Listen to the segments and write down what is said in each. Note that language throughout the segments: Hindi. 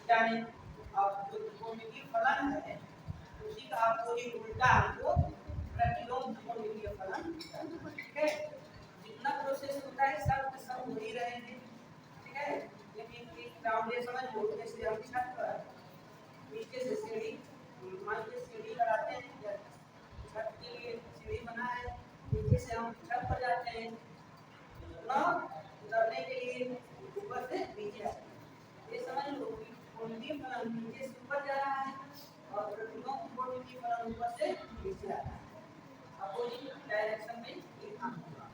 जाने अब जो त्रिकोणमितीय फलन है उसी का आपको एक उल्टा हमको प्रतिलोम त्रिकोणमितीय फलन, ठीक है। जितना प्रोसेस होता है सब हो ही रहे हैं, ठीक है। लेकिन एक ग्राउंड ये समझ लो, जैसे हम छत पर नीचे से सीढ़ी मान के सीढ़ी लगाते हैं, छत के लिए सीढ़ी बना है, नीचे से हम छत पर जाते हैं ना उतरने के लिए ऊपर से नीचे आते हैं। ये समझ लो कि त्रिकोणमितीय फलन नीचे से ऊपर जा रहा है और प्रतिलोम त्रिकोणमितीय फलन ऊपर से नीचे आ रहा है, अपोजिट डायरेक्शन में ये काम होगा।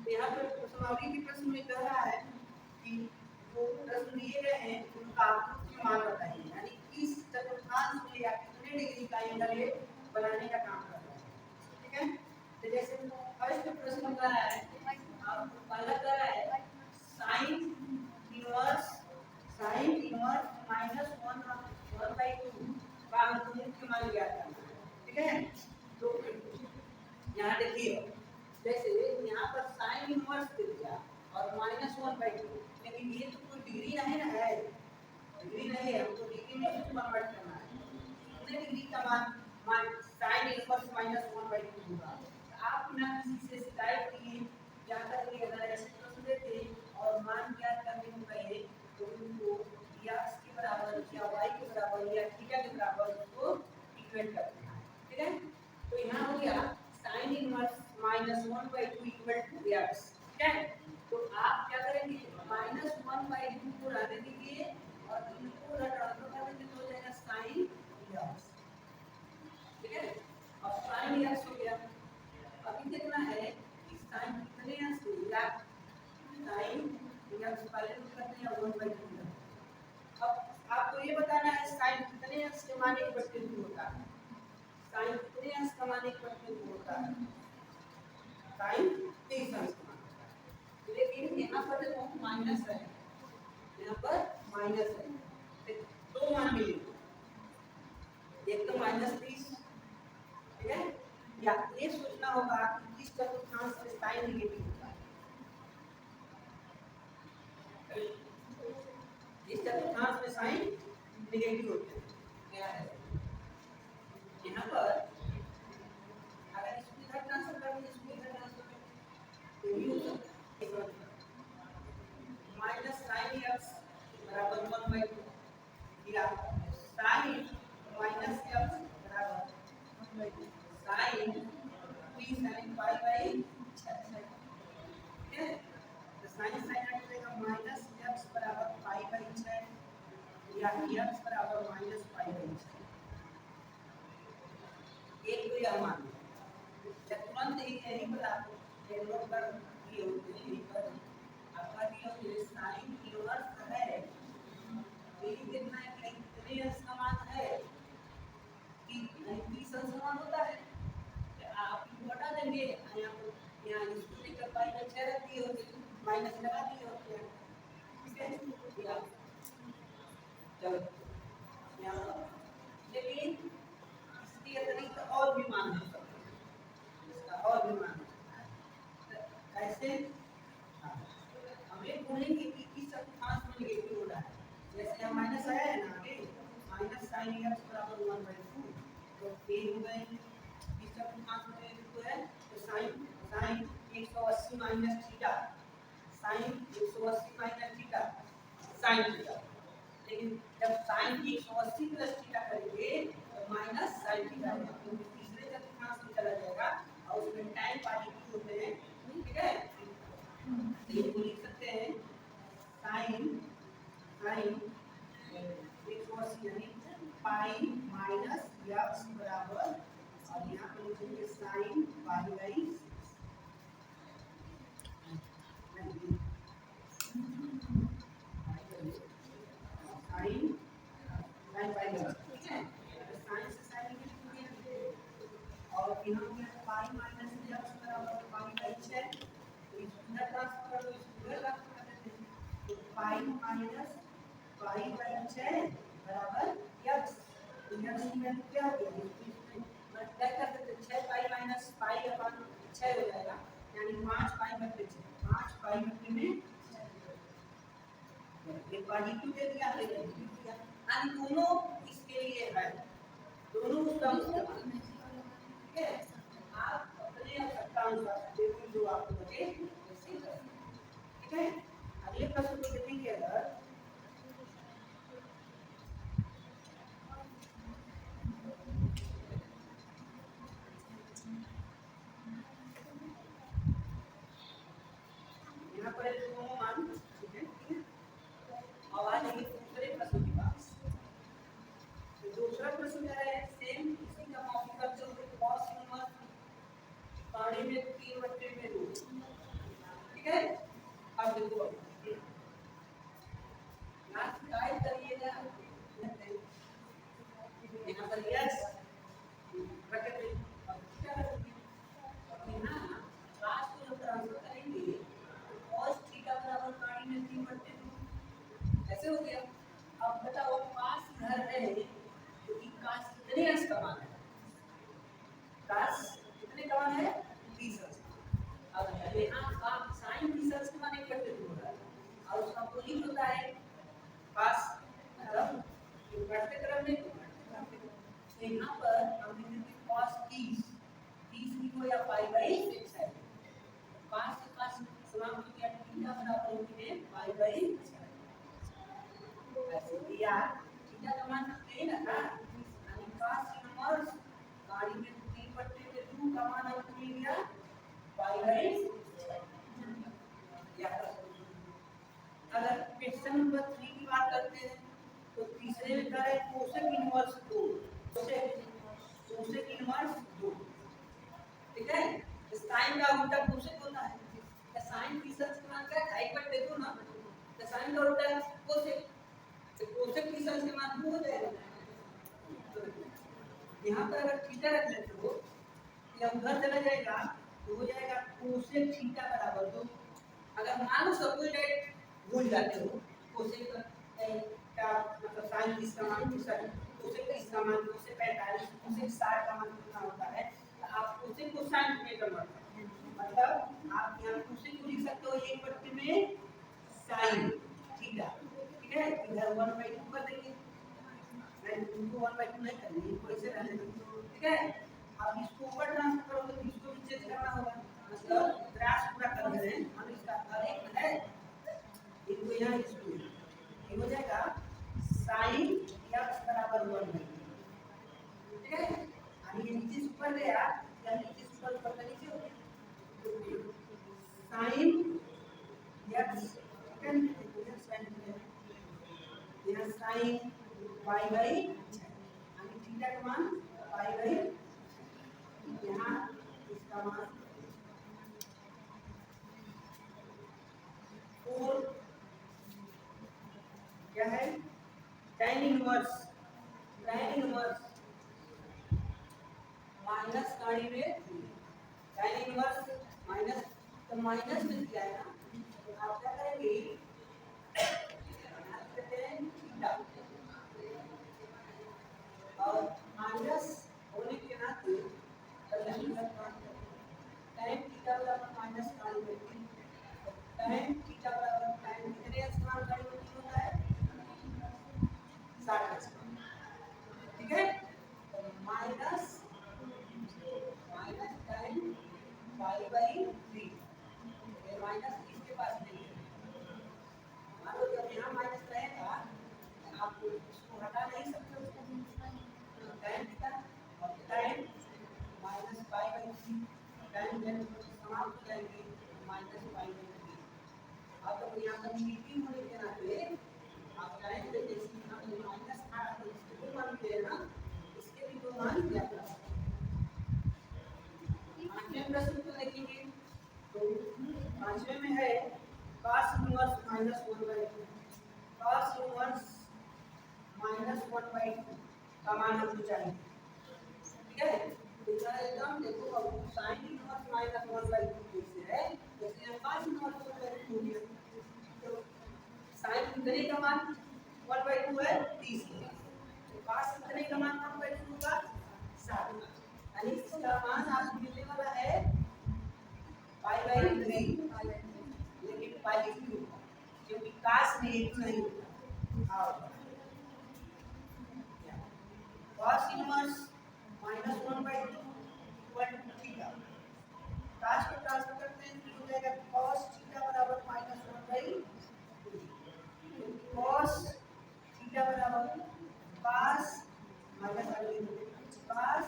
तो यहाँ पर प्रश्नावली के प्रश्न में कह रहा है कि जो प्रश्न दिए गए हैं उनका आकृति मान बताइए, यानी इस चतुर्थांश में या कितने डिग्री का एंगल ये बनाने का काम कर रहा है, ठीक है। तो जैसे फर्स्ट प्रश्न कह रहा है, अब पहला कह रहा है साइन इनवर्स -1/2 का हमको मुख्य मान ज्ञात करना है, ठीक है। तो यहाँ देखिए, जैसे यहाँ पर साइन इनवर्स दे दिया और -1/2, लेकिन ये तो कोई डिग्री नहीं ना है, डिग्री नहीं है, हमको डिग्री में कन्वर्ट करना है। कितने डिग्री का मान साइन इनवर्स -1/2 होगा। आप ना किसी से शिकायत किए या कर लिए, अगर ऐसे प्रश्न देते और मान ज्ञात करने को कहे तो उनको या x के बराबर या y के बराबर या थीटा के बराबर उसको इक्वेट करते हैं, ठीक है। तो यहाँ हो गया sin inverse -1/2 equal to x, ठीक है। तो आप क्या करेंगे, -1/2 को रहने दीजिए और इनको ट्रांसफर कर देंगे तो हो जाएगा sin x, ठीक है। अब sin x हो गया। अभी देखना है कि sin कितने x या sin x पहले तो करते हैं 1/2। अब आपको ये बताना है sin कितने x के मान 1/2 होता है, sin कितने x का मान 1/2 होता है, sin 30 x का मान होता है। लेकिन यहाँ पर देखो माइनस है, यहाँ पर माइनस है, दो मान मिले, एक तो -30, ठीक है। या ये सोचना होगा कि इस चतुर्थांश में sin नेगेटिव होता है, इस चतुर्थांश में sin नेगेटिव होते हैं, क्या है यहाँ पर अगर इसको इधर ट्रांसफर कर दें, इसको इधर ट्रांसफर कर दें तो ये हो सकता है -sin x बराबर 1/2 या sin -x बराबर 1/2 sin 3 sin pi/6, ठीक है। तो sin आ जाएगा -x बराबर pi/6 या x बराबर -pi/6। एक तो यह मान तुरंत यही पर आपको एक नोट कर दिए होते हैं, यही पर आपका दिया है साइन इनवर्स है, यही देखना है कि कितने अंश का मान है कि 30 अंश का मान होता है, आप इसको हटा देंगे, यहाँ इसको लेकर pi/6 रख दिए होते, माइनस लगा दिए होते हैं, ठीक है। चलो यहाँ लेकिन इसके अतिरिक्त और भी मान हो सकते हैं, इसका और भी मान कैसे, हमें बोलेंगे कि इस चतुर्थांश में नेगेटिव हो रहा है, जैसे हम माइनस आया है ना आगे -sin x बराबर 1/2, तो ये हो गए इस चतुर्थांश में नेगेटिव है तो sin 180 minus theta, sin 180 minus theta sin theta, लेकिन जब sin 180 प्लस थीटा करेंगे तो माइनस sin थीटा होगा, तो तीसरे चतुर्थांश में चला जाएगा और उसमें tan पॉजिटिव होते हैं, ठीक है। ये लिख सकते हैं sin 180 यानी पाई माइनस x बराबर, और यहाँ पे लिखेंगे sin pi/6, sin pi/6, ठीक है। sin से sin और यहाँ पे पाई माइनस x बराबर pi/6, तो इसको ट्रांसफर कर दो, इसको ट्रांसफर कर देते हैं, तो पाई माइनस pi/6 बराबर x, तो x की वैल्यू क्या होगी, मल्टीप्लाई कर देते हैं, 6 पाई माइनस पाई अपन 6 हो जाएगा, यानी 5 पाई/6, 5 पाई में ये पॉजिटिव दे दिया, यानी दोनों इसके लिए है, दोनों उसका इस्तेमाल। ठीक है, आप अपने आवश्यकता अनुसार जो आपको लगे वैसे करें। ठीक है, अगले प्रश्न को देखेंगे। अगर यहाँ पर दोनों मान, ठीक है, आवाज नहीं, दूसरे प्रश्न के पास। तो दूसरा प्रश्न क्या है, सेम इसी का कॉपी करते हुए cos इनवर्स पानी में 3/2। ठीक है, अब देखो लास्ट टाइप करिएगा, यहाँ पर यस रख दे। अब क्या करेंगे, यहाँ लास्ट को जब ट्रांसफर करेंगे cos थीटा बराबर पानी में 3/2 ऐसे हो गया। अब बताओ पास घर है क्योंकि काश कितने अंश का मान है, काश कितने का मान है 30 अंश। अब यहाँ आप sin 30 अंश का मान 1/2 होगा और उसका अपोजिट होता है काश, मतलब जो बढ़ते क्रम में तो यहाँ पर हम लिखेंगे cos 30 लिखो या पाई/6 है। काश से काश समाप्त हो गया, थीटा बराबर होती है पाई/6 ऐसे दिया। थीटा का मान है ना, यानी cos इनवर्स गाड़ी में 3/2 का मान अब मिल गया पाई/6। अगर क्वेश्चन नंबर 3 की बात करते हैं तो तीसरे में क्या है, कोसेक इनवर्स 2, कोसेक इनवर्स 2। ठीक है, साइन का उल्टा कोसेक होता है, तो साइन 30 का मान क्या है, 1 देखो ना, तो साइन का उल्टा कोसेक, तो कोसेक 30 के मान 2 हो जाएगा। तो यहाँ पर अगर थीटा रख लेते हो या उधर चला जाएगा तो हो जाएगा कोसेक थीटा बराबर 2। अगर मान लो सब कोई डायरेक्ट भूल जाते हो, कोसेक का मतलब साइन 30 का मान कोसेक का इसका मान 245, कोसेक 60 का मान कितना होता है, तो आप कोसेक को साइन में कन्वर्ट करें, मतलब आप यहाँ कोसेक को लिख सकते हो 1/2 में साइन थीटा। ठीक है, इधर 1/2 कर देंगे, मैं इनको 1/2 नहीं करेंगे, इसको ऐसे रहने देंगे। ठीक है, अब इसको ऊपर ट्रांसफर करोगे तो इसको भी चेंज करना होगा, मतलब क्रॉस पूरा कर रहे हैं हम, इसका करेक्ट है इनको यहाँ इसको ये हो जाएगा sin x बराबर 1/2। ठीक है, अब ये नीचे ऊपर गया या नीचे ऊपर का नीचे हो गया sin x, ठीक है, यहाँ sin y/, यानी थीटा का मान y/, यहाँ इसका मान 4 क्या है, tan इनवर्स माइनस गाड़ी में tan इनवर्स माइनस, तो माइनस में दिया है ना, तो आप क्या करेंगे थीटा, और माइनस होने के नाते tan थीटा बराबर माइनस गाड़ी में tan थीटा बराबर tan कितने स्थान गाड़ी में होता है 60। ठीक है, तो माइनस tan y/3, ये माइनस इसके पास नहीं है, मान लो जब यहाँ माइनस रहेगा आप इसको हटा नहीं सकते, उसको tan थीटा और tan -π/3 tan जब समाप्त हो जाएंगे -π/3। अब तो यहाँ पर नेगेटिव होने के नाते आप करेंगे जैसे यहाँ पर माइनस था तो इसके भी मान दिए ना, इसके भी 2 मान दिया था। पांचवें प्रश्न को देखेंगे तो पांचवें में है cos इनवर्स -1/2, cos इनवर्स -1/2 का मान हमको चाहिए। ठीक है, तो एकदम देखो अब sin इनवर्स -1/2 कैसे है, जैसे यहाँ cos इनवर्स 1/2 हो गया, तो sin कितने का मान 1/2 है 30 का, तो cos कितने का मान 1/2 होगा 60, यानी इसका मान आपको मिलने वाला है π/3, लेकिन π क्योंकि cos नेगेटिव नहीं होता। Inverse -1/2 equal to theta. cos को ट्रांसफर करते हैं तो हो जाएगा cos थीटा बराबर -1/2 cos थीटा बराबर cos माइनस cos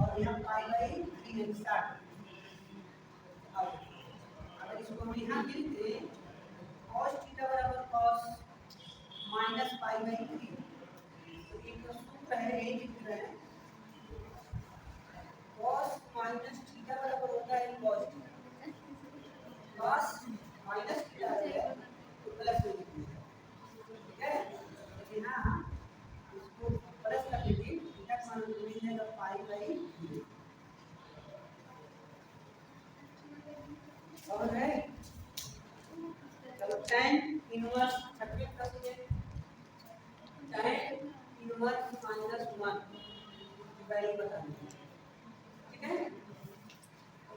और यहाँ पाई/3 है स्टार्ट। अब अगर इसको हम यहाँ लिख दें cos थीटा बराबर cos -पाई/3 तो एक तो सूत्र है ये लिख रहे हैं cos माइनस थीटा बराबर होता है cos cos माइनस थीटा है तो प्लस में लिखिए, ठीक है। लेकिन यहाँ इसको प्लस कर लीजिए, थीटा का मान मिल जाएगा पाई/3 और है चलो tan इनवर्स 30 कर दीजिए tan इनवर्स -1 वैल्यू बता दीजिए, ठीक है।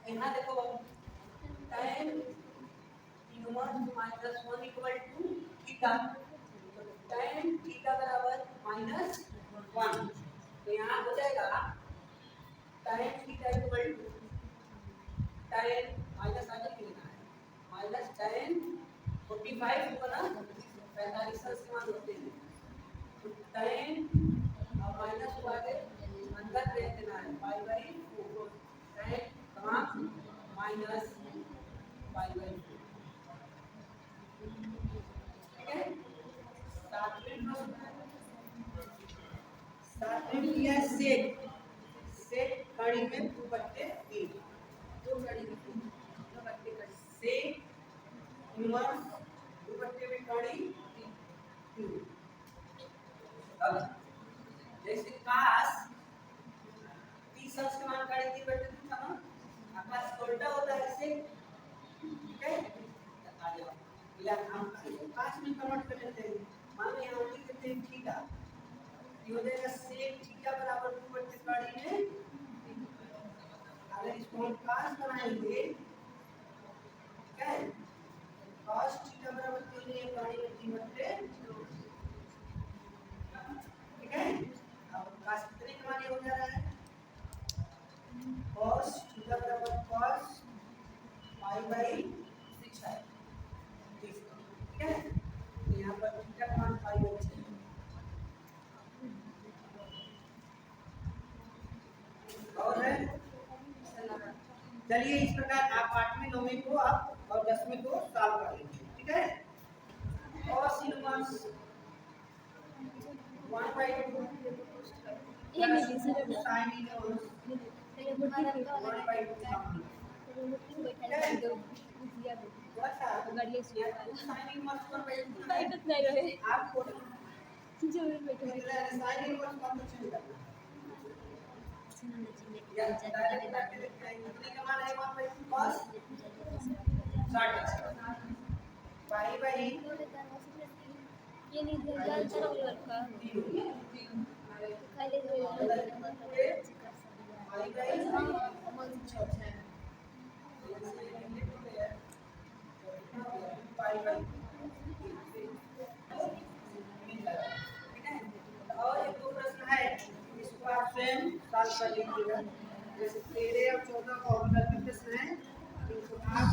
यहाँ देखो tan inverse -1 equal to theta तो tan थीटा बराबर -1 तो यहाँ हो जाएगा tan theta equal to tan minus आगे लिखना है माइनस tan 45 होगा ना 45 से मान होते हैं तो tan और माइनस को आगे अंदर दे देना है पाई/4 tan कहाँ -पाई/4, ठीक है। सातवें लिया सेक सेक कड़ी में 2/3 दो कड़ी में 2/3 सेक इनवर्स 2/3 में कड़ी 2। अब जैसे cos 30 अंश का मान कड़ी 3/2 था ना, cos उल्टा होता है सेक, ठीक है। आ जाओ या हम cos में कन्वर्ट कर लेते हैं, मान लो यहाँ लिख देते हैं थीटा ये हो जाएगा सेक थीटा बराबर 2/3 कड़ी में, अगर इसको हम cos बनाएंगे क्या है cos थीटा बराबर 3 है कड़ी में 3/2, ठीक है। अब cos कितने के मान हो जा रहा है cos थीटा बराबर cos पाई/6 है, ठीक है। यहाँ पर थीटा का मान पाई/6 और है। चलिए इस प्रकार आप 8वें 9वें को आप और 10वें को सॉल्व कर लीजिए, ठीक है। cos इनवर्स 1/2 ये नहीं दिस है sin इनवर्स 1/2 थोड़ा सा गाड़ी से sin इनवर्स 1/2 बैठत नहीं रहे आपको जो बैठे sin इनवर्स कॉम्बिनेशन करना ये कितने का मान है 1/2 cos 60 पाई/3 नहीं जल चलो लड़का खाली और एक दो प्रश्न है इसको आप स्वयं सॉल्व कर लीजिएगा, जैसे 13 और 14 का प्रश्न है इनको आप